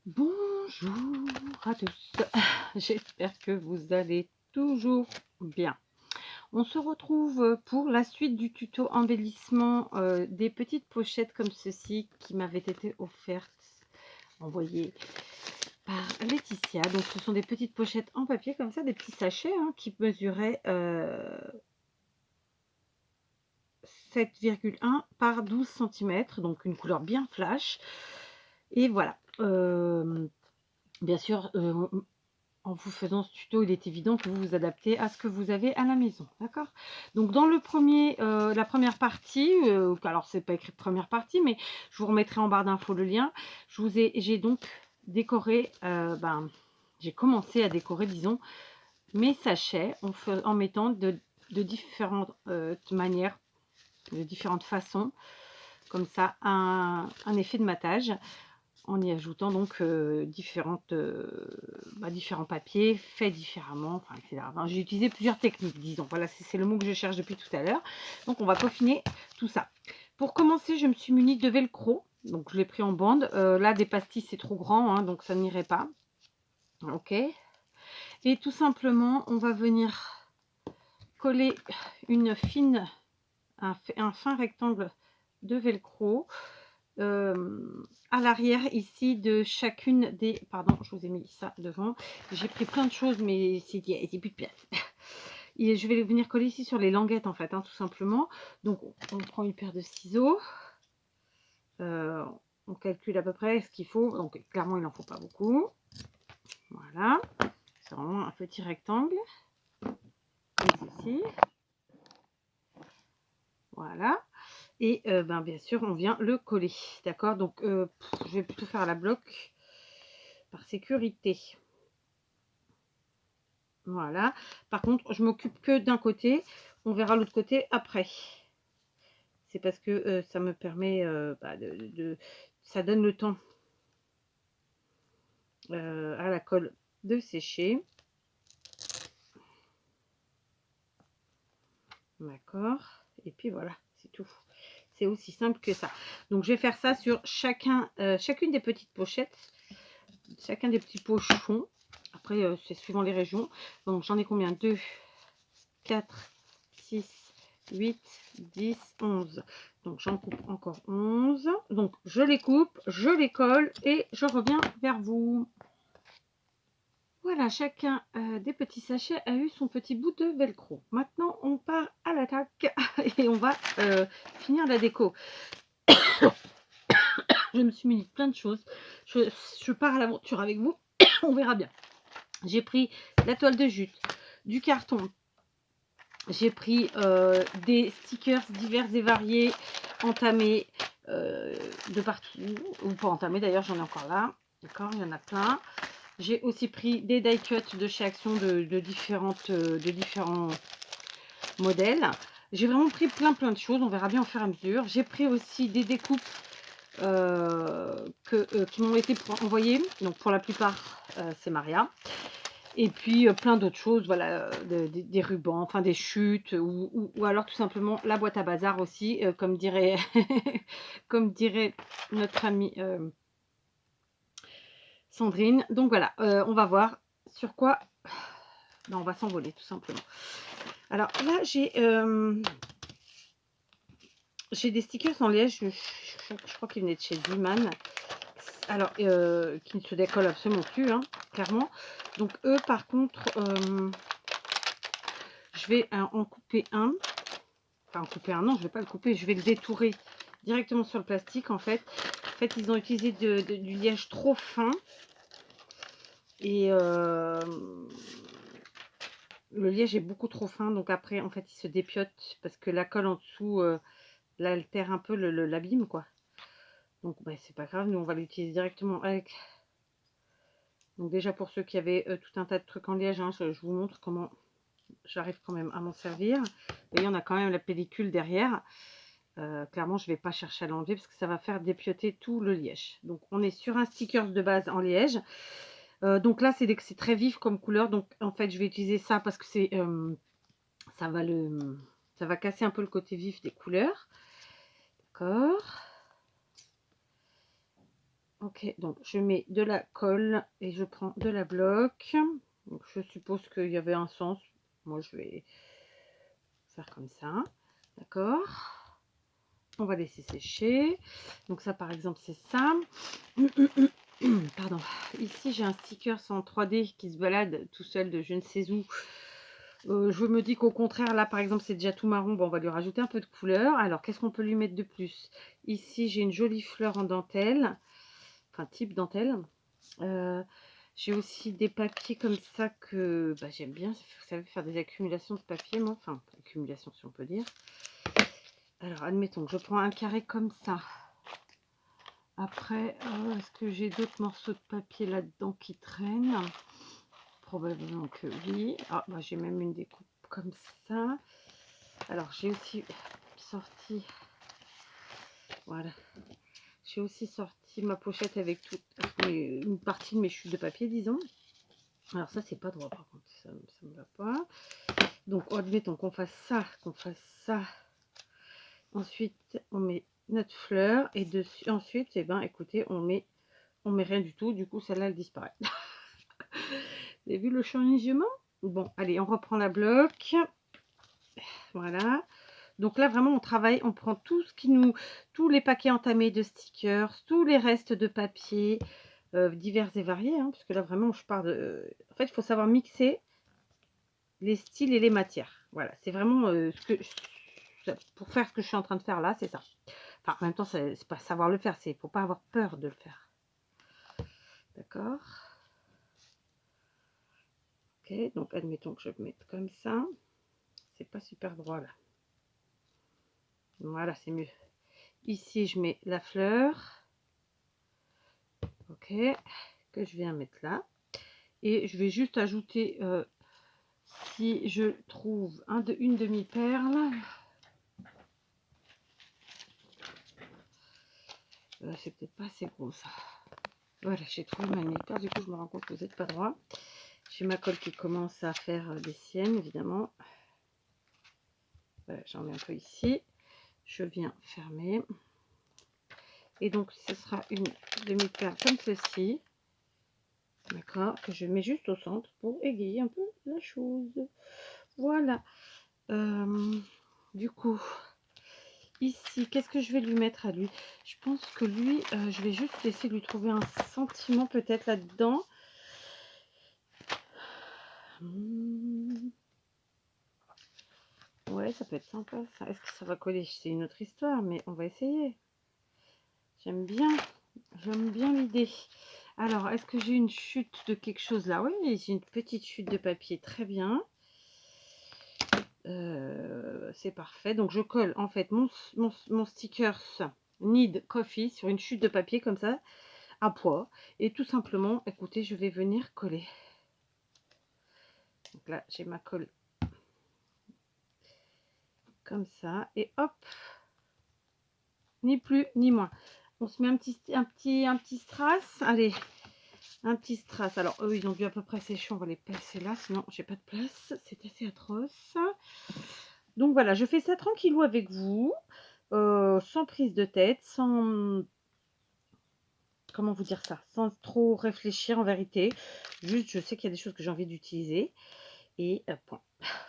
Bonjour à tous, j'espère que vous allez toujours bien. On se retrouve pour la suite du tuto embellissement des petites pochettes comme ceci qui m'avaient été offertes, envoyées par Laetitia. Donc ce sont des petites pochettes en papier comme ça, des petits sachets qui mesuraient 7,1 par 12 cm, donc une couleur bien flash. Et voilà. Bien sûr, en vous faisant ce tuto, il est évident que vous vous adaptez à ce que vous avez à la maison, d'accord? Donc dans le premier, la première partie, alors c'est pas écrit première partie, mais je vous remettrai en barre d'infos le lien. J'ai donc décoré, j'ai commencé à décorer, disons, mes sachets en mettant de différentes manières, de différentes façons, comme ça, un effet de matage, en y ajoutant donc différents papiers faits différemment, enfin, etc. Enfin, j'ai utilisé plusieurs techniques, disons. Voilà, c'est le mot que je cherche depuis tout à l'heure. Donc, on va peaufiner tout ça. Pour commencer, je me suis munie de velcro. Donc, je l'ai pris en bande. Là, des pastilles, c'est trop grand, donc ça n'irait pas. OK. Et tout simplement, on va venir coller un fin rectangle de velcro à l'arrière ici de chacune des... Pardon, je vous ai mis ça devant. J'ai pris plein de choses, mais il n'y a plus de place. Et je vais venir coller ici sur les languettes, en fait, tout simplement. Donc, on prend une paire de ciseaux. On calcule à peu près ce qu'il faut. Donc, clairement, il n'en faut pas beaucoup. Voilà. C'est vraiment un petit rectangle. Comme ceci. Voilà. Et bien sûr, on vient le coller. D'accord? Donc, je vais plutôt faire à la bloc par sécurité. Voilà. Par contre, je m'occupe que d'un côté. On verra l'autre côté après. C'est parce que ça me permet, ça donne le temps à la colle de sécher. D'accord. Et puis voilà, c'est tout. C'est aussi simple que ça. Donc, je vais faire ça sur chacune des petites pochettes, chacun des petits pochons. Après, c'est suivant les régions. Donc, j'en ai combien? 2, 4, 6, 8, 10, 11. Donc, j'en coupe encore 11. Donc, je les coupe, je les colle et je reviens vers vous. Voilà, chacun des petits sachets a eu son petit bout de velcro. Maintenant, on part à l'attaque et on va finir la déco. Je me suis mis plein de choses. Je pars à l'aventure avec vous. On verra bien. J'ai pris la toile de jute, du carton. J'ai pris des stickers divers et variés, entamés de partout, ou pas entamés d'ailleurs, j'en ai encore là. D'accord, il y en a plein. J'ai aussi pris des die cuts de chez Action de différents modèles. J'ai vraiment pris plein de choses, on verra bien au fur et à mesure. J'ai pris aussi des découpes qui m'ont été envoyées. Donc pour la plupart, c'est Maria. Et puis plein d'autres choses, voilà, des rubans, enfin des chutes, ou alors tout simplement la boîte à bazar aussi, comme dirait, comme dirait notre amie Sandrine. Donc voilà, on va voir sur quoi on va s'envoler tout simplement. Alors là, j'ai des stickers en liège, je crois qu'ils venaient de chez Ziman. Alors, qui ne se décollent absolument plus, clairement. Donc eux, par contre, je vais en couper un. Enfin, en couper un, non, je ne vais pas le couper, je vais le détourer directement sur le plastique, en fait. En fait, ils ont utilisé du liège trop fin. Et le liège est beaucoup trop fin, donc après, en fait, il se dépiote parce que la colle en dessous l'altère un peu l'abîme, quoi. Donc, c'est pas grave, nous, on va l'utiliser directement avec... Donc, déjà, pour ceux qui avaient tout un tas de trucs en liège, je vous montre comment j'arrive quand même à m'en servir. Vous voyez, on a quand même la pellicule derrière. Clairement, je ne vais pas chercher à l'enlever parce que ça va faire dépioter tout le liège. Donc, on est sur un sticker de base en liège. Donc là, c'est très vif comme couleur. Donc, en fait, je vais utiliser ça parce que ça va casser un peu le côté vif des couleurs. D'accord. Ok, donc je mets de la colle et je prends de la bloc. Donc, je suppose qu'il y avait un sens. Moi, je vais faire comme ça. D'accord. On va laisser sécher. Donc ça, par exemple, c'est ça. Pardon. Ici, j'ai un sticker en 3D qui se balade tout seul de je ne sais où. Je me dis qu'au contraire, là, par exemple, c'est déjà tout marron. Bon, on va lui rajouter un peu de couleur. Alors, qu'est-ce qu'on peut lui mettre de plus? Ici, j'ai une jolie fleur en dentelle. Enfin, type dentelle. J'ai aussi des papiers comme ça que bah, j'aime bien. Vous savez, faire des accumulations de papier, moi. Enfin, accumulation, si on peut dire. Alors, admettons que je prends un carré comme ça. Après, est-ce que j'ai d'autres morceaux de papier là-dedans qui traînent? Probablement que oui. Ah, bah, j'ai même une découpe comme ça. Alors, j'ai aussi sorti... Voilà. J'ai aussi sorti ma pochette avec une partie de mes chutes de papier, disons. Alors ça, c'est pas droit, par contre. Ça me va pas. Donc, admettons qu'on fasse ça, Ensuite, on met notre fleur. Et dessus, ensuite, eh ben, écoutez, on met rien du tout. Du coup, celle-là, elle disparaît. Vous avez vu le changement? Bon, allez, on reprend la bloc. Voilà. Donc là, vraiment, on travaille, on prend tout ce qui nous... Tous les paquets entamés de stickers, tous les restes de papier, divers et variés. Hein, parce que là, vraiment, je pars de... En fait, il faut savoir mixer les styles et les matières. Voilà, c'est vraiment ce que... Pour faire ce que je suis en train de faire là, c'est ça. Enfin, en même temps, c'est pas savoir le faire, c'est faut pas avoir peur de le faire. D'accord. Ok, donc admettons que je me mette comme ça. C'est pas super droit là. Voilà, c'est mieux. Ici, je mets la fleur. Ok, que je viens mettre là. Et je vais juste ajouter, si je trouve une demi-perle. C'est peut-être pas assez gros ça. Voilà, j'ai trouvé ma demi-perle. Du coup, je me rends compte que vous n'êtes pas droit. J'ai ma colle qui commence à faire des siennes, évidemment. Voilà, j'en mets un peu ici. Je viens fermer. Et donc, ce sera une demi-perle comme ceci. D'accord, que je mets juste au centre pour égayer un peu la chose. Voilà. Du coup, ici, qu'est-ce que je vais lui mettre à lui? Je pense que lui, je vais juste essayer de lui trouver un sentiment peut-être là-dedans. Ouais, ça peut être sympa ça. Est-ce que ça va coller? C'est une autre histoire, mais on va essayer. J'aime bien l'idée. Alors, est-ce que j'ai une chute de quelque chose là? Oui, j'ai une petite chute de papier, très bien. C'est parfait. Donc, je colle en fait mon stickers Need Coffee sur une chute de papier comme ça, à poids. Et tout simplement, écoutez, je vais venir coller. Donc là, j'ai ma colle comme ça. Et hop, ni plus ni moins. On se met un petit strass. Allez, un petit strass. Alors, eux, ils ont dû à peu près sécher. On va les passer là, sinon, j'ai pas de place. C'est assez atroce. Donc, voilà, je fais ça tranquillou avec vous. Sans prise de tête, sans... Comment vous dire ça? Sans trop réfléchir en vérité. Juste, je sais qu'il y a des choses que j'ai envie d'utiliser. Et point.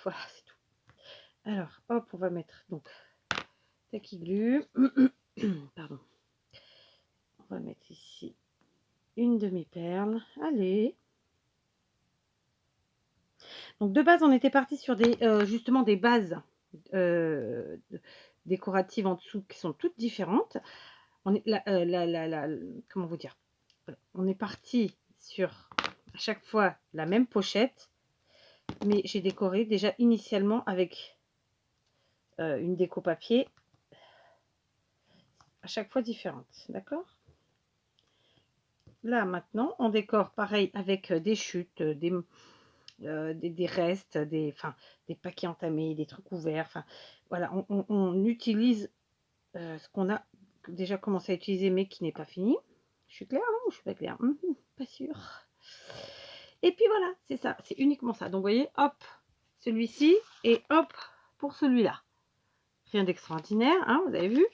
Voilà, c'est tout. Alors, hop, on va mettre donc Taquiglu. Pardon. On va mettre ici une demi-perle. Allez. Donc, de base, on était parti sur des justement des bases décoratives en dessous qui sont toutes différentes. On est comment vous dire? On est parti sur à chaque fois la même pochette, mais j'ai décoré déjà initialement avec une déco papier à chaque fois différente, d'accord? Là maintenant on décore pareil avec des chutes, des restes, des paquets entamés, des trucs ouverts, enfin voilà, on utilise ce qu'on a déjà commencé à utiliser mais qui n'est pas fini. Je suis claire là ou je suis pas claire? Pas sûre. Et puis voilà, c'est ça, c'est uniquement ça. Donc vous voyez, hop, celui-ci et hop pour celui-là. Rien d'extraordinaire, hein, vous avez vu,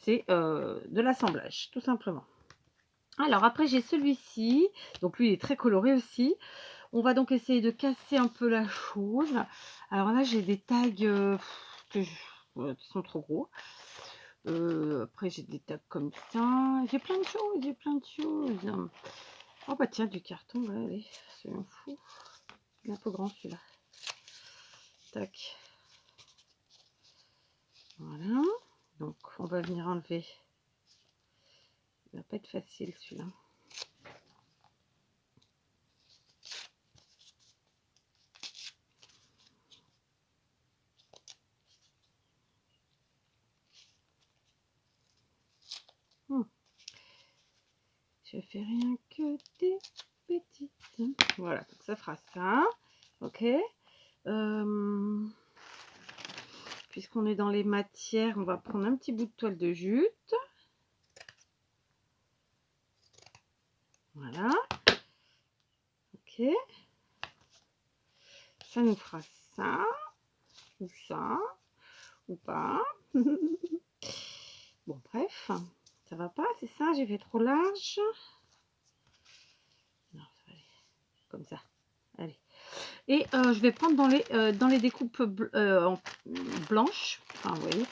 c'est de l'assemblage, tout simplement. Alors après j'ai celui-ci, donc lui il est très coloré aussi. On va donc essayer de casser un peu la chose. Alors là j'ai des tags qui sont trop gros. Après j'ai des tags comme ça. J'ai plein de choses, j'ai plein de choses. Oh bah tiens, du carton, ouais, allez, soyons fous. Il est un peu grand celui-là. Tac. Voilà. Donc on va venir enlever. Il va pas être facile celui-là. Je fais rien que des petites. Voilà, donc ça fera ça. Ok. Puisqu'on est dans les matières, on va prendre un petit bout de toile de jute. Voilà. Ok. Ça nous fera ça. Ou ça. Ou pas. Bon, bref. Ça va pas, c'est ça? J'ai fait trop large. Non, ça va aller. Comme ça. Allez. Et je vais prendre dans les découpes blanches. Enfin, vous voyez.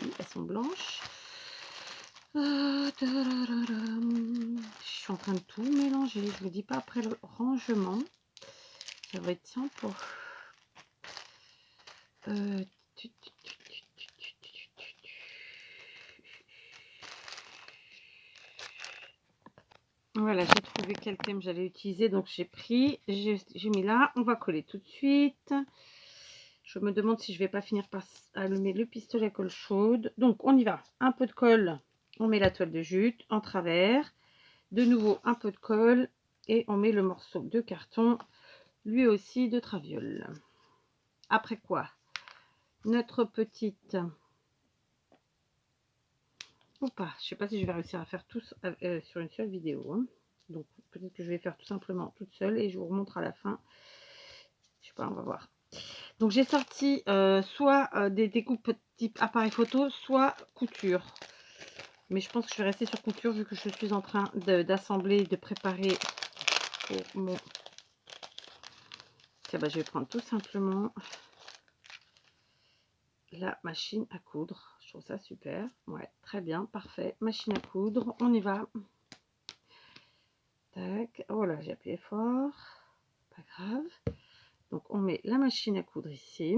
Oui, elles sont blanches. Je suis en train de tout mélanger. Je vous dis pas après le rangement. Ça va être simple. Voilà, j'ai trouvé quel thème j'allais utiliser. Donc j'ai pris, j'ai mis là. On va coller tout de suite. Je me demande si je vais pas finir par allumer le pistolet à colle chaude. Donc on y va. Un peu de colle. On met la toile de jute en travers. De nouveau un peu de colle. Et on met le morceau de carton. Lui aussi de traviole. Après quoi, notre petite... Ou pas, je sais pas si je vais réussir à faire tout sur une seule vidéo. Hein. Donc peut-être que je vais faire tout simplement toute seule et je vous remontre à la fin. Je sais pas, on va voir. Donc j'ai sorti soit des découpes type appareil photo, soit couture. Mais je pense que je vais rester sur couture vu que je suis en train d'assembler, de préparer pour mon... Tiens, bah, je vais prendre tout simplement la machine à coudre. Je trouve ça super. Ouais, très bien, parfait. Machine à coudre, on y va. Tac. Oh là, j'ai appuyé fort. Pas grave. Donc on met la machine à coudre ici.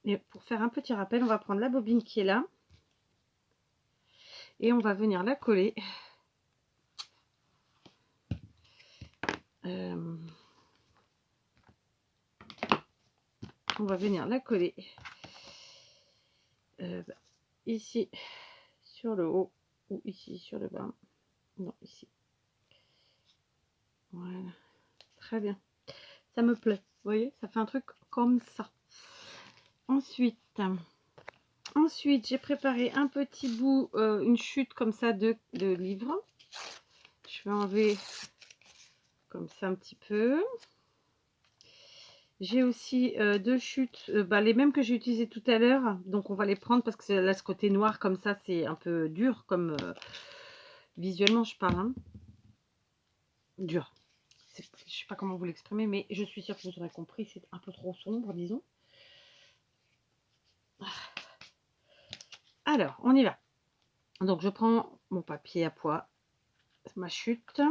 Et pour faire un petit rappel, on va prendre la bobine qui est là. Et on va venir la coller. On va venir la coller ici sur le haut ou ici sur le bas. Non, ici. Voilà. Très bien. Ça me plaît. Vous voyez, ça fait un truc comme ça. Ensuite, j'ai préparé un petit bout, une chute comme ça de livre. Je vais enlever comme ça un petit peu. J'ai aussi deux chutes, les mêmes que j'ai utilisées tout à l'heure. Donc on va les prendre parce que là, ce côté noir comme ça, c'est un peu dur comme visuellement je parle. Hein. Dur. Je ne sais pas comment vous l'exprimer, mais je suis sûre que vous aurez compris. C'est un peu trop sombre, disons. Alors, on y va. Donc je prends mon papier à pois, ma chute.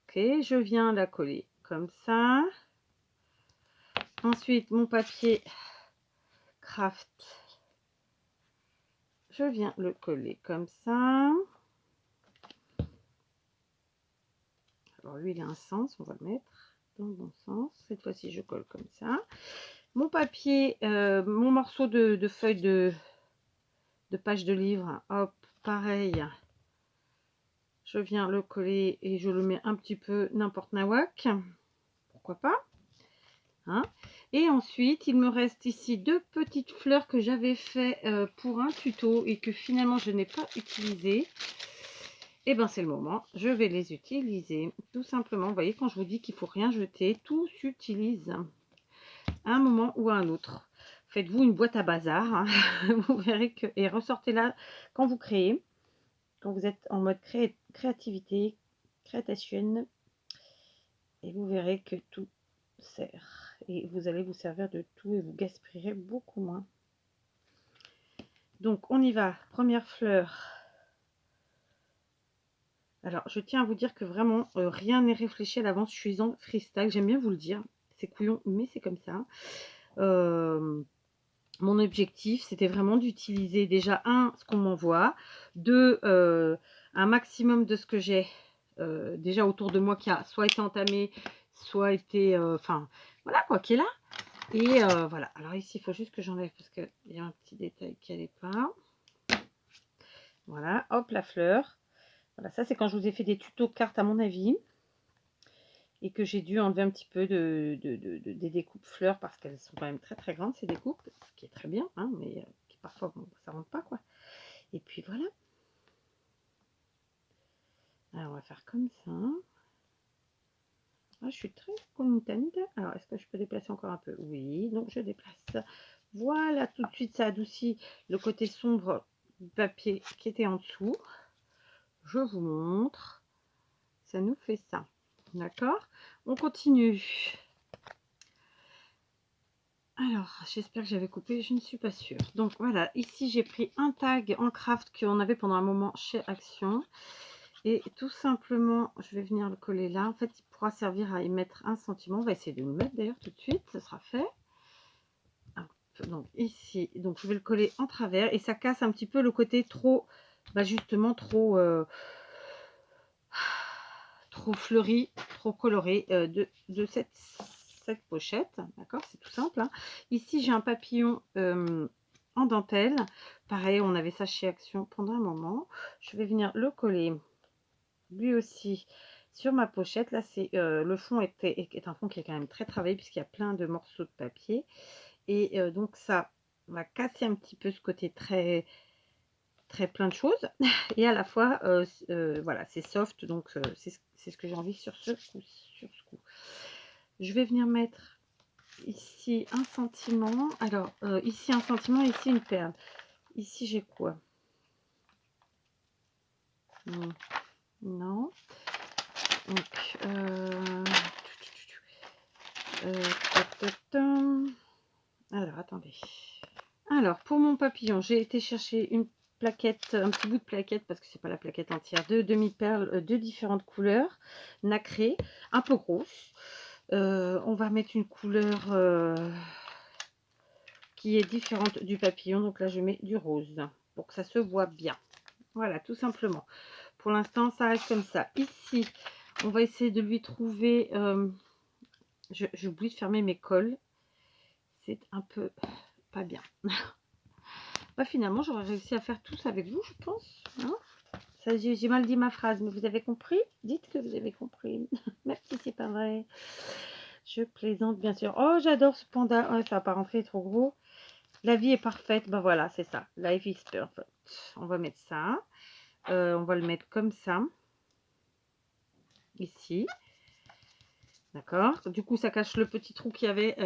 Ok, je viens la coller comme ça. Ensuite, mon papier craft, je viens le coller comme ça. Alors lui, il a un sens, on va le mettre dans le bon sens. Cette fois-ci, je colle comme ça. Mon papier, mon morceau de feuille de page de livre, hop, pareil. Je viens le coller et je le mets un petit peu n'importe nawak. Pourquoi pas hein. Et ensuite, il me reste ici deux petites fleurs que j'avais fait pour un tuto et que finalement je n'ai pas utilisé. Et bien c'est le moment, je vais les utiliser. Tout simplement, vous voyez, quand je vous dis qu'il ne faut rien jeter, tout s'utilise à un moment ou à un autre. Faites-vous une boîte à bazar, hein. Vous verrez que et ressortez-la quand vous créez, quand vous êtes en mode créativité, création, et vous verrez que tout sert. Et vous allez vous servir de tout et vous gaspillerez beaucoup moins. Donc on y va, première fleur. Alors je tiens à vous dire que vraiment rien n'est réfléchi à l'avance, je suis en freestyle, j'aime bien vous le dire, c'est couillon mais c'est comme ça. Mon objectif c'était vraiment d'utiliser déjà ce qu'on m'envoie, deux, un maximum de ce que j'ai déjà autour de moi qui a soit été entamé, soit été, enfin voilà quoi, qui est là. Et voilà, alors ici il faut juste que j'enlève parce qu'il y a un petit détail qui n'allait pas. Voilà, hop la fleur. Voilà, ça c'est quand je vous ai fait des tutos cartes à mon avis. Et que j'ai dû enlever un petit peu des découpes fleurs parce qu'elles sont quand même très très grandes ces découpes, ce qui est très bien, hein, mais qui parfois bon, ça rentre pas quoi. Et puis voilà. Alors on va faire comme ça. Ah, je suis très contente. Alors est-ce que je peux déplacer encore un peu? Oui, donc je déplace. Voilà, tout de suite ça adoucit le côté sombre du papier qui était en dessous. Je vous montre. Ça nous fait ça. D'accord? On continue. Alors, j'espère que j'avais coupé, je ne suis pas sûre. Donc voilà, ici j'ai pris un tag en craft qu'on avait pendant un moment chez Action. Et tout simplement, je vais venir le coller là. En fait, il pourra servir à y mettre un sentiment. On va essayer de le mettre d'ailleurs tout de suite, ce sera fait. Donc ici, donc je vais le coller en travers et ça casse un petit peu le côté trop, bah justement trop, trop fleuri, trop coloré de cette pochette. D'accord, c'est tout simple, hein. Ici, j'ai un papillon en dentelle. Pareil, on avait ça chez Action pendant un moment. Je vais venir le coller lui aussi sur ma pochette. Là, c'est le fond est un fond qui est quand même très travaillé puisqu'il y a plein de morceaux de papier. Et donc, ça va casser un petit peu ce côté très plein de choses et à la fois voilà, c'est soft, donc c'est ce que j'ai envie sur ce coup. Je vais venir mettre ici un sentiment. Alors ici un sentiment, ici une perle. Ici j'ai quoi? Non. Donc alors attendez. Alors pour mon papillon, j'ai été chercher une plaquette, un petit bout de plaquette parce que c'est pas la plaquette entière, de demi-perles de différentes couleurs, nacrées, un peu grosses. On va mettre une couleur qui est différente du papillon, donc là je mets du rose pour que ça se voit bien. Voilà, tout simplement. Pour l'instant ça reste comme ça. Ici on va essayer de lui trouver, j'ai oublié de fermer mes cols, c'est un peu pas bien. Bah, finalement, j'aurais réussi à faire tout ça avec vous, je pense. Hein, j'ai mal dit ma phrase, mais vous avez compris? Dites que vous avez compris. Même si c'est pas vrai. Je plaisante, bien sûr. Oh, j'adore ce panda. Oh, ça va pas rentrer trop gros. La vie est parfaite. Ben voilà, c'est ça. Life is perfect. On va mettre ça. On va le mettre comme ça. Ici. D'accord. Du coup, ça cache le petit trou qu'il y avait.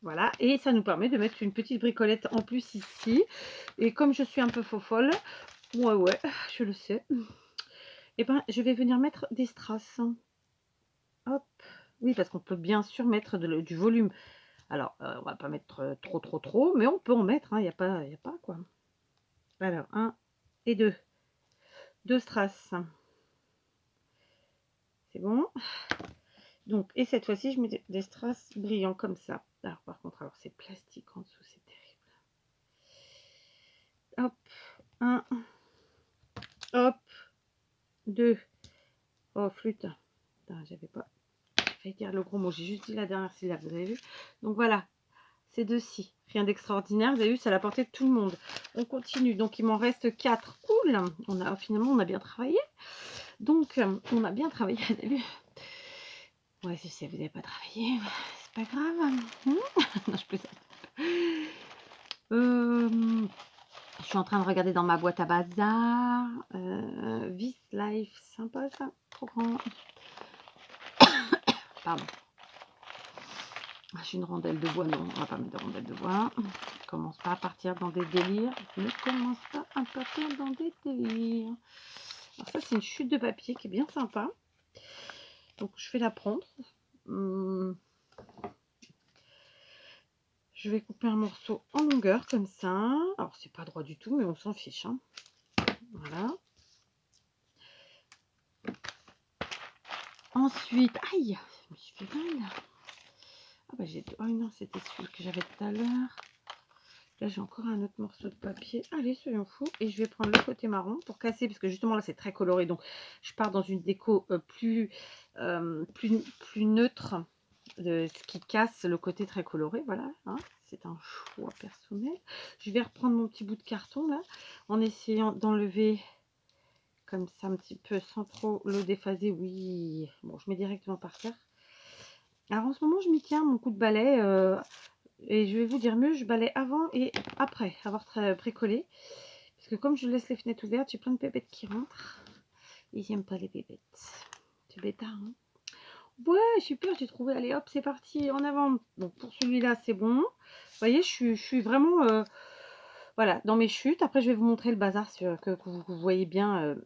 Voilà. Et ça nous permet de mettre une petite bricolette en plus ici. Et comme je suis un peu faux folle, ouais, je le sais. Et ben, je vais venir mettre des strass. Hop. Oui, parce qu'on peut bien sûr mettre du volume. Alors, on va pas mettre trop, mais on peut en mettre. Il n'y a pas quoi. Alors, 1 et 2. 2 strass. C'est bon. Donc, et cette fois-ci, je mets des strass brillants comme ça. Alors, par contre, alors c'est plastique en dessous, c'est terrible. Hop. 1. Hop. 2. Oh, flûte. J'avais pas failli dire le gros mot. J'ai juste dit la dernière syllabe, vous avez vu? Donc, voilà. Ces deux-ci. Rien d'extraordinaire. Vous avez vu, c'est à la portée de tout le monde. On continue. Donc, il m'en reste 4. Cool. Finalement, on a bien travaillé. Donc, on a bien travaillé. Vous avez vu? Ouais, je sais, vous n'avez pas travaillé. C'est pas grave. Non, je plaisante. Je suis en train de regarder dans ma boîte à bazar. This Life, sympa ça. Trop grand. Pardon. Ah, j'ai une rondelle de bois, non, on va pas mettre de rondelle de bois. Ne commence pas à partir dans des délires. Ne commence pas à partir dans des délires. Alors ça, c'est une chute de papier qui est bien sympa. Donc, je vais la prendre. Je vais couper un morceau en longueur, comme ça. Alors, c'est pas droit du tout, mais on s'en fiche. Hein. Voilà. Ensuite, aïe, je me suis fait mal. Ah bah j'ai... Oh non, c'était celui que j'avais tout à l'heure. Là, j'ai encore un autre morceau de papier. Allez, soyons fous. Et je vais prendre le côté marron pour casser, parce que justement là, c'est très coloré. Donc, je pars dans une déco plus neutre, de ce qui casse le côté très coloré. Voilà, hein, c'est un choix personnel. Je vais reprendre mon petit bout de carton là, en essayant d'enlever comme ça un petit peu sans trop le déphaser. Oui, bon, je mets directement par terre. Alors en ce moment, je m'y tiens, mon coup de balai. Et je vais vous dire mieux, je balaye avant et après avoir bricolé. Parce que comme je laisse les fenêtres ouvertes, j'ai plein de pépettes qui rentrent. Et j'aime pas les pépettes. C'est bêtard, hein. Ouais, super, j'ai trouvé. Allez, hop, c'est parti, en avant. Donc pour celui-là, c'est bon. Vous voyez, je suis vraiment... voilà, dans mes chutes. Après, je vais vous montrer le bazar que vous voyez bien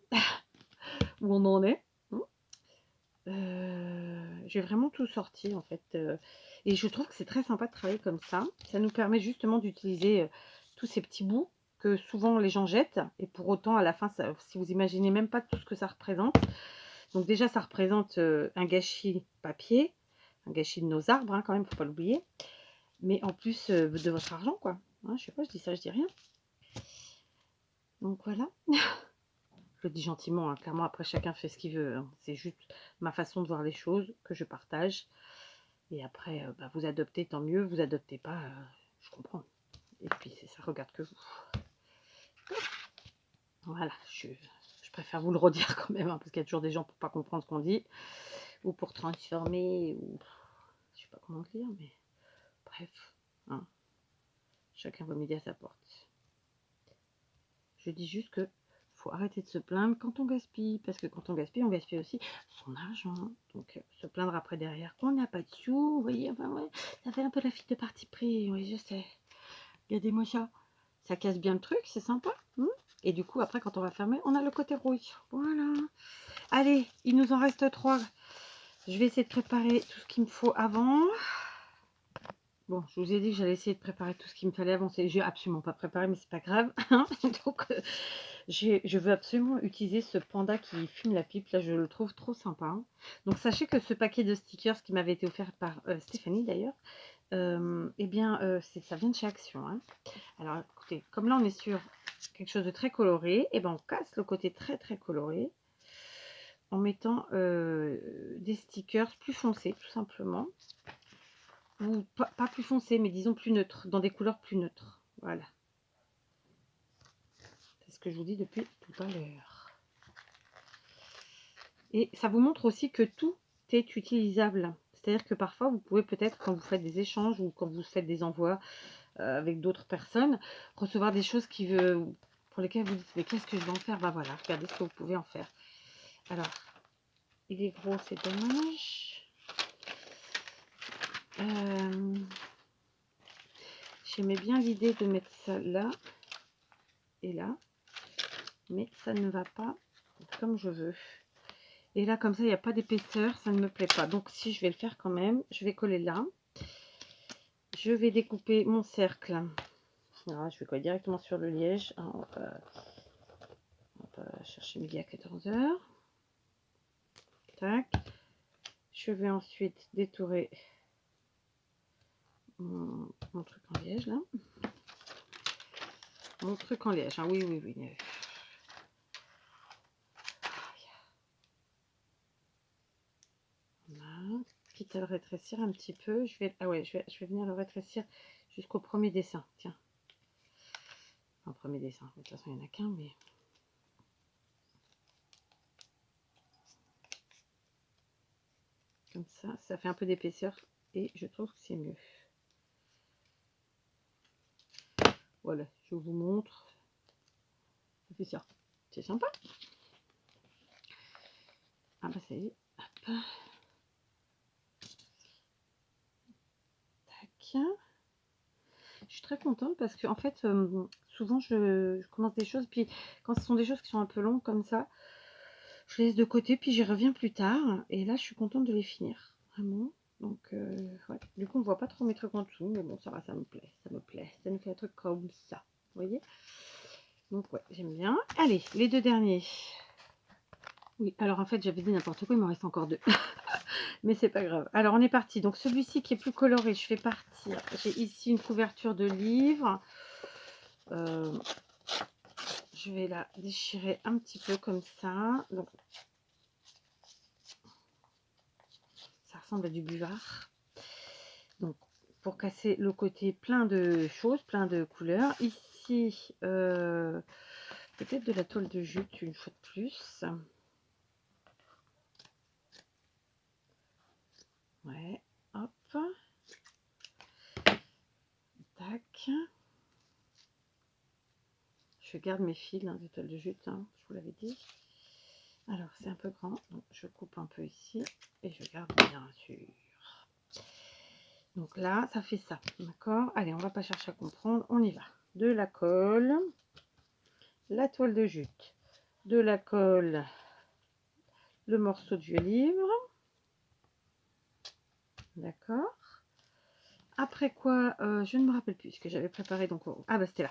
où on en est. J'ai vraiment tout sorti en fait. Et je trouve que c'est très sympa de travailler comme ça. Ça nous permet justement d'utiliser tous ces petits bouts que souvent les gens jettent. Et pour autant, à la fin, ça, si vous imaginez même pas tout ce que ça représente. Donc déjà, ça représente un gâchis papier, un gâchis de nos arbres, hein, quand même, faut pas l'oublier. Mais en plus de votre argent, quoi. Hein, je sais pas, je dis ça, je dis rien. Donc voilà. Je le dis gentiment, hein, clairement, après chacun fait ce qu'il veut. Hein. C'est juste ma façon de voir les choses que je partage. Et après, bah, vous adoptez, tant mieux. Vous adoptez pas, je comprends. Et puis, ça regarde que vous. Voilà, je préfère vous le redire quand même, hein, parce qu'il y a toujours des gens pour pas comprendre ce qu'on dit, ou pour transformer, ou je sais pas comment dire, mais bref, hein, chacun va midi à sa porte. Je dis juste que faut arrêter de se plaindre quand on gaspille, parce que quand on gaspille aussi son argent. Donc, se plaindre après derrière qu'on n'a pas de sous, vous voyez, enfin, ouais, ça fait un peu la fille de parti pris, oui, je sais. Regardez-moi ça casse bien le truc, c'est sympa. Et du coup, après, quand on va fermer, on a le côté rouille. Voilà. Allez, il nous en reste 3. Je vais essayer de préparer tout ce qu'il me faut avant. Bon, je vous ai dit que j'allais essayer de préparer tout ce qu'il me fallait avant. J'ai absolument pas préparé, mais c'est pas grave. Donc, je veux absolument utiliser ce panda qui fume la pipe. Là, je le trouve trop sympa. Donc, sachez que ce paquet de stickers qui m'avait été offert par Stéphanie, d'ailleurs, eh bien, ça vient de chez Action. Hein. Alors, écoutez, comme là, on est sur quelque chose de très coloré, et ben on casse le côté très, très coloré en mettant des stickers plus foncés, tout simplement. Ou pas plus foncé, mais disons plus neutre, dans des couleurs plus neutres. Voilà. C'est ce que je vous dis depuis tout à l'heure. Et ça vous montre aussi que tout est utilisable. C'est-à-dire que parfois, vous pouvez peut-être, quand vous faites des échanges ou quand vous faites des envois avec d'autres personnes, recevoir des choses pour lesquelles vous dites, mais qu'est-ce que je vais en faire? Ben voilà, regardez ce que vous pouvez en faire. Alors, il est gros, c'est dommage. J'aimais bien l'idée de mettre ça là et là, mais ça ne va pas comme je veux. Et là, comme ça, il n'y a pas d'épaisseur, ça ne me plaît pas. Donc, si je vais le faire quand même, je vais coller là. Je vais découper mon cercle. Alors, je vais coller directement sur le liège. On va chercher midi à 14 h. Tac. Je vais ensuite détourer mon truc en liège là. Mon truc en liège, hein. Oui, oui, oui. Voilà. Quitte à le rétrécir un petit peu, je vais venir le rétrécir jusqu'au premier dessin. Tiens. Enfin, premier dessin. De toute façon, il n'y en a qu'un, mais. Comme ça fait un peu d'épaisseur et je trouve que c'est mieux. Voilà, je vous montre. Ça fait ça. C'est sympa. Ah bah ça y est. Hop. Je suis très contente parce que en fait, souvent je commence des choses, puis quand ce sont des choses qui sont un peu longues comme ça, je laisse de côté, puis j'y reviens plus tard. Et là, je suis contente de les finir, vraiment. Donc, ouais. Du coup, on voit pas trop mes trucs en dessous, mais bon, ça va, ça me plaît, ça me plaît. Ça nous fait un truc comme ça, vous voyez. Donc, ouais, j'aime bien. Allez, les deux derniers. Oui, alors en fait, j'avais dit n'importe quoi, il m'en reste encore deux. Mais c'est pas grave. Alors, on est parti. Donc, celui-ci qui est plus coloré, je fais partir. J'ai ici une couverture de livre. Je vais la déchirer un petit peu comme ça. Donc, ça ressemble à du buvard. Donc, pour casser le côté plein de choses, plein de couleurs. Ici, peut-être de la toile de jute une fois de plus. Ouais, hop. Tac. Je garde mes fils de toile de jute, hein, je vous l'avais dit. Alors, c'est un peu grand, donc je coupe un peu ici et je garde bien sûr. Donc là, ça fait ça, d'accord? Allez, on va pas chercher à comprendre, on y va. De la colle, la toile de jute, de la colle, le morceau de vieux livre, d'accord? Après quoi, je ne me rappelle plus ce que j'avais préparé. Donc, ah bah c'était là.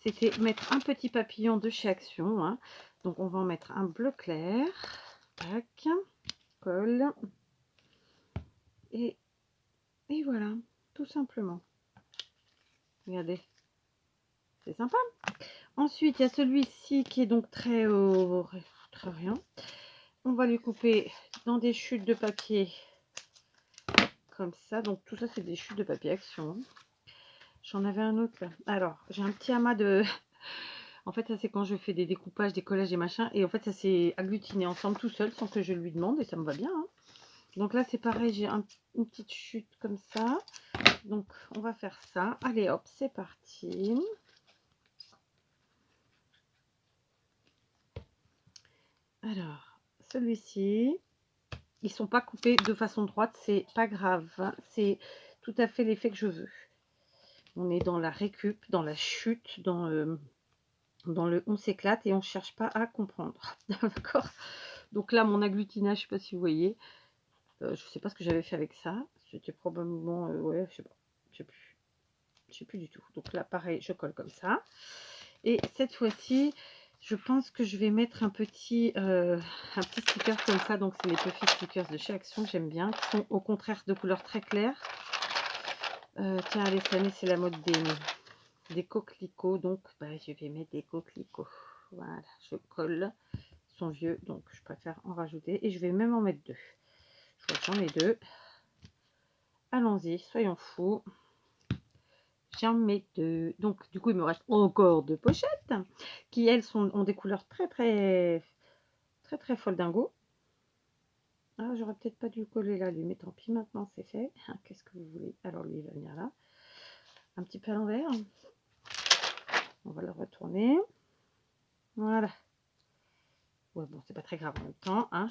C'était mettre un petit papillon de chez Action. Hein. Donc, on va en mettre un bleu clair. Tac. Colle. Et voilà, tout simplement. Regardez. C'est sympa. Ensuite, il y a celui-ci qui est donc très rien. On va lui couper dans des chutes de papier. Comme ça. Donc, tout ça, c'est des chutes de papier Action. J'en avais un autre là. Alors, j'ai un petit amas de... En fait, ça c'est quand je fais des découpages, des collages et machin. Et en fait, ça s'est agglutiné ensemble tout seul sans que je lui demande. Et ça me va bien. Hein. Donc là, c'est pareil. J'ai une petite chute comme ça. Donc, on va faire ça. Allez, hop, c'est parti. Alors, celui-ci, ils sont pas coupés de façon droite. C'est pas grave. Hein. C'est tout à fait l'effet que je veux. On est dans la récup, dans la chute, dans le on s'éclate et on cherche pas à comprendre. D'accord. Donc là, mon agglutinage, je sais pas si vous voyez. Je sais pas ce que j'avais fait avec ça. C'était probablement... ouais, je sais pas. Je sais plus. Je sais plus du tout. Donc là, pareil, je colle comme ça. Et cette fois-ci, je pense que je vais mettre un petit sticker comme ça. Donc, c'est les Puffy stickers de chez Action que j'aime bien. Qui sont au contraire de couleur très claire. Tiens, allez, cette année, c'est la mode des coquelicots. Donc, bah, je vais mettre des coquelicots. Voilà, je colle. Ils sont vieux, donc je préfère en rajouter. Et je vais même en mettre deux. Je vois que j'en ai deux. Allons-y, soyons fous. J'en mets deux. Donc, du coup, il me reste encore deux pochettes qui, elles, ont des couleurs très folles dingo. Ah, j'aurais peut-être pas dû coller là, lui, mais tant pis, maintenant c'est fait. Qu'est-ce que vous voulez? Alors, lui, il va venir là. Un petit peu à l'envers. On va le retourner. Voilà. Ouais, bon, c'est pas très grave en même temps. Hein.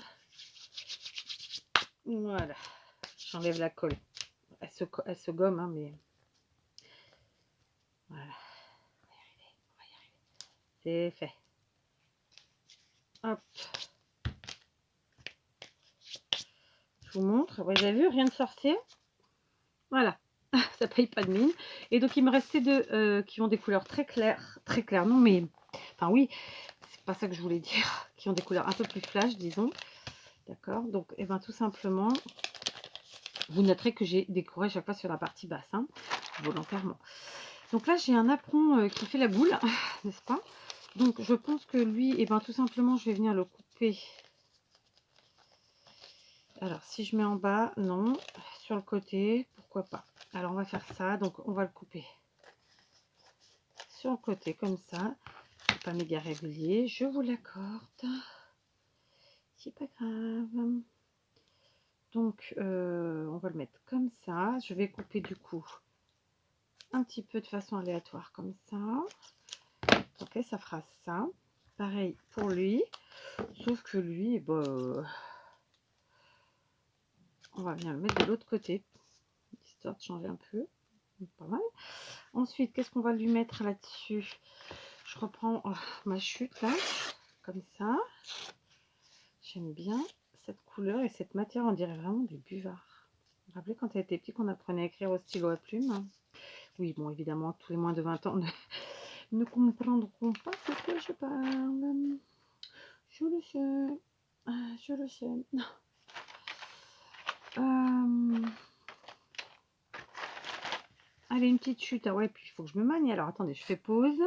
Voilà. J'enlève la colle. Elle se gomme, hein, mais... Voilà. On va y arriver. On va y arriver. C'est fait. Hop. Je vous montre. Vous avez vu, rien de sorcier. Voilà. Ça paye pas de mine. Et donc, il me restait deux qui ont des couleurs très claires. Très claires, non, mais... Enfin, oui, c'est pas ça que je voulais dire. Qui ont des couleurs un peu plus flash, disons. D'accord. Donc, et ben tout simplement, vous noterez que j'ai décoré à chaque fois sur la partie basse, hein, volontairement. Donc là, j'ai un apron qui fait la boule, n'est-ce pas? Donc, je pense que lui, et ben tout simplement, je vais venir le couper. Alors, si je mets en bas, non. Sur le côté, pourquoi pas. Alors, on va faire ça. Donc, on va le couper sur le côté, comme ça. C'est pas méga régulier. Je vous l'accorde. C'est pas grave. Donc, on va le mettre comme ça. Je vais couper du coup un petit peu de façon aléatoire comme ça. Ok, ça fera ça. Pareil pour lui. Sauf que lui, bah, on va bien le mettre de l'autre côté. Histoire de changer un peu. Pas mal. Ensuite, qu'est-ce qu'on va lui mettre là-dessus? Je reprends ma chute là, comme ça. J'aime bien cette couleur et cette matière, on dirait vraiment du buvard. Vous vous rappelez quand elle était petite qu'on apprenait à écrire au stylo à plume? Oui, bon, évidemment, tous les moins de 20 ans ne comprendront pas de quoi je parle. Je le sais. Je le sais. Allez, une petite chute. Ah ouais, puis il faut que je me manie. Alors, attendez, je fais pause.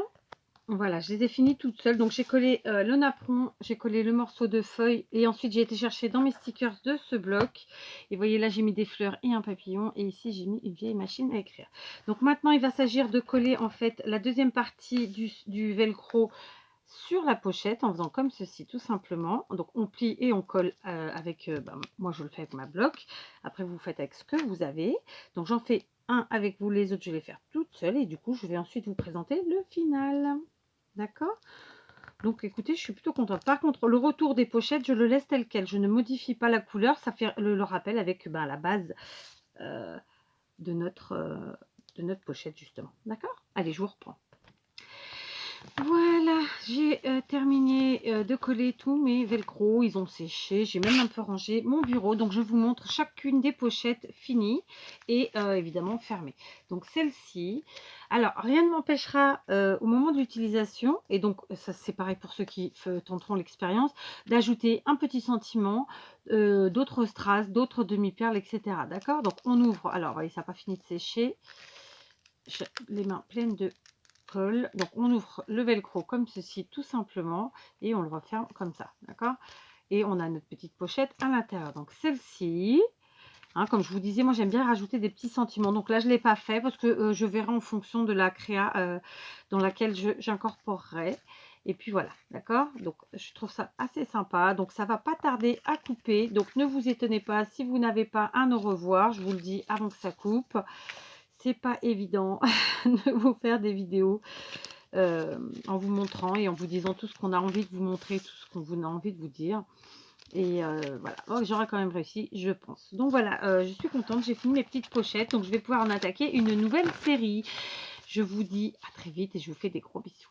Voilà, je les ai finis toutes seules. Donc, j'ai collé le napperon, j'ai collé le morceau de feuille. Et ensuite, j'ai été chercher dans mes stickers de ce bloc. Et vous voyez, là, j'ai mis des fleurs et un papillon. Et ici, j'ai mis une vieille machine à écrire. Donc, maintenant, il va s'agir de coller, en fait, la deuxième partie du velcro sur la pochette en faisant comme ceci, tout simplement. Donc, on plie et on colle avec... moi, je le fais avec ma bloc. Après, vous faites avec ce que vous avez. Donc, j'en fais un avec vous. Les autres, je vais les faire toutes seules. Et du coup, je vais ensuite vous présenter le final. D'accord? Donc écoutez, je suis plutôt contente. Par contre, le retour des pochettes, je le laisse tel quel. Je ne modifie pas la couleur. Ça fait le rappel avec la base de notre pochette, justement. D'accord? Allez, je vous reprends. Voilà, j'ai terminé de coller tous mes velcro. Ils ont séché. J'ai même un peu rangé mon bureau. Donc, je vous montre chacune des pochettes finies et évidemment fermées. Donc, celle-ci. Alors, rien ne m'empêchera au moment de l'utilisation, et donc ça c'est pareil pour ceux qui tenteront l'expérience, d'ajouter un petit sentiment, d'autres strass, d'autres demi-perles, etc. D'accord? Donc, on ouvre. Alors, vous voyez, ça n'a pas fini de sécher. J'ai les mains pleines de colle. Donc on ouvre le velcro comme ceci tout simplement et on le referme comme ça, d'accord? Et on a notre petite pochette à l'intérieur. Donc celle-ci, comme je vous disais, moi j'aime bien rajouter des petits sentiments. Donc là je ne l'ai pas fait parce que je verrai en fonction de la créa dans laquelle j'incorporerai. Et puis voilà, d'accord? Donc je trouve ça assez sympa. Donc ça va pas tarder à couper. Donc ne vous étonnez pas si vous n'avez pas un au revoir. Je vous le dis avant que ça coupe. C'est pas évident de vous faire des vidéos en vous montrant et en vous disant tout ce qu'on a envie de vous montrer, tout ce qu'on a envie de vous dire. Et voilà, oh, j'aurais quand même réussi, je pense. Donc voilà, je suis contente, j'ai fini mes petites pochettes, donc je vais pouvoir en attaquer une nouvelle série. Je vous dis à très vite et je vous fais des gros bisous.